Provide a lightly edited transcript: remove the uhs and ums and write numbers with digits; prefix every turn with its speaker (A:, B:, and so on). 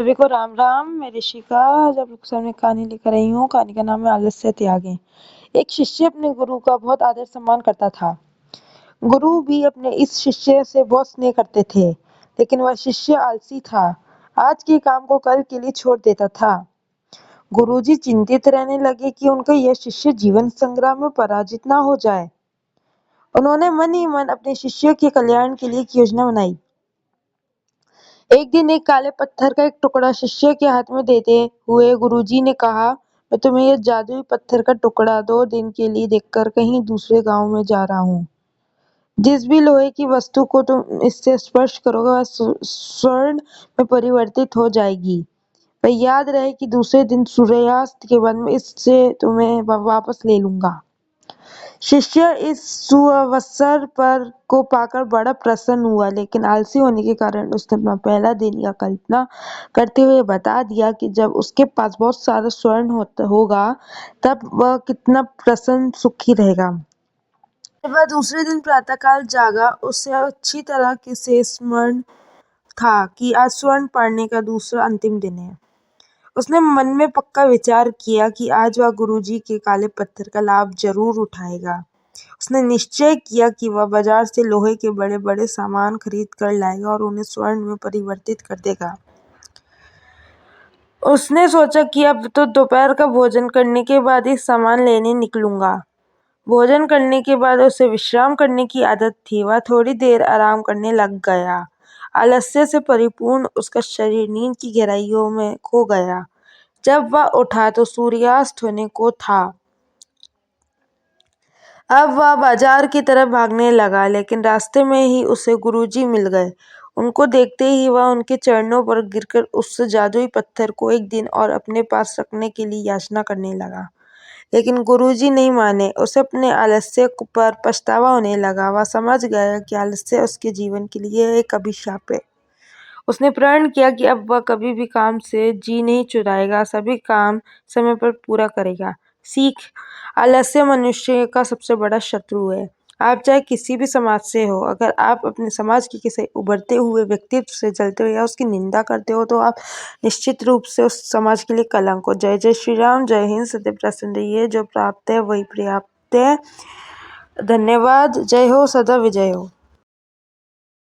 A: सभी को राम राम। मैं ऋषिका आज आप लोग के सामने कहानी लेकर आई हूँ। कहानी का नाम है आलस्य त्यागें। एक शिष्य अपने गुरु का बहुत आदर सम्मान करता था। गुरु भी अपने इस शिष्य से बहुत स्नेह करते थे, लेकिन वह शिष्य आलसी था। आज के काम को कल के लिए छोड़ देता था। गुरुजी चिंतित रहने लगे कि उनका यह शिष्य जीवन संग्राम में पराजित ना हो जाए। उन्होंने मन ही मन अपने शिष्य के कल्याण के लिए एक योजना बनाई। एक दिन एक काले पत्थर का एक टुकड़ा शिष्य के हाथ में देते हुए गुरुजी ने कहा, मैं तुम्हें यह जादुई पत्थर का टुकड़ा 2 दिन के लिए देकर कहीं दूसरे गांव में जा रहा हूँ। जिस भी लोहे की वस्तु को तुम इससे स्पर्श करोगे वह स्वर्ण में परिवर्तित हो जाएगी। पर याद रहे कि दूसरे दिन सूर्यास्त के बाद मैं इससे तुम्हें वापस ले लूंगा। शिष्य इस सुअवसर को पाकर बड़ा प्रसन्न हुआ, लेकिन आलसी होने के कारण उसने अपना पहला दिन यह कल्पना करते हुए बता दिया कि जब उसके पास बहुत सारा स्वर्ण होगा तब वह कितना प्रसन्न सुखी रहेगा। जब वह दूसरे दिन प्रातःकाल जागा, उसे अच्छी तरह से स्मरण था कि आज स्वर्ण पाने का दूसरा अंतिम दिन है। उसने मन में पक्का विचार किया कि आज वह गुरुजी के काले पत्थर का लाभ जरूर उठाएगा। उसने निश्चय किया कि वह बाजार से लोहे के बड़े बड़े सामान खरीद कर लाएगा और उन्हें स्वर्ण में परिवर्तित कर देगा। उसने सोचा कि अब तो दोपहर का भोजन करने के बाद ही सामान लेने निकलूंगा। भोजन करने के बाद उसे विश्राम करने की आदत थी। वह थोड़ी देर आराम करने लग गया। आलस्य से परिपूर्ण उसका शरीर नींद की गहराइयों में खो गया। जब वह उठा तो सूर्यास्त होने को था। अब वह बाजार की तरफ भागने लगा, लेकिन रास्ते में ही उसे गुरुजी मिल गए। उनको देखते ही वह उनके चरणों पर गिरकर उस जादुई पत्थर को एक दिन और अपने पास रखने के लिए याचना करने लगा। लेकिन गुरुजी नहीं माने। उसे अपने आलस्य पर पछतावा होने लगा। वह समझ गया कि आलस्य उसके जीवन के लिए एक अभिशाप है। उसने प्रण किया कि अब वह कभी भी काम से जी नहीं चुराएगा, सभी काम समय पर पूरा करेगा। सीख: आलस्य मनुष्य का सबसे बड़ा शत्रु है। आप चाहे किसी भी समाज से हो, अगर आप अपने समाज के किसी उभरते हुए व्यक्तित्व से जलते हो या उसकी निंदा करते हो तो आप निश्चित रूप से उस समाज के लिए कलंक हो। जय जय श्री राम। जय हिंद। सदैव प्रसन्न रहिए। जो प्राप्त है वही पर्याप्त है। धन्यवाद। जय हो। सदा विजय हो।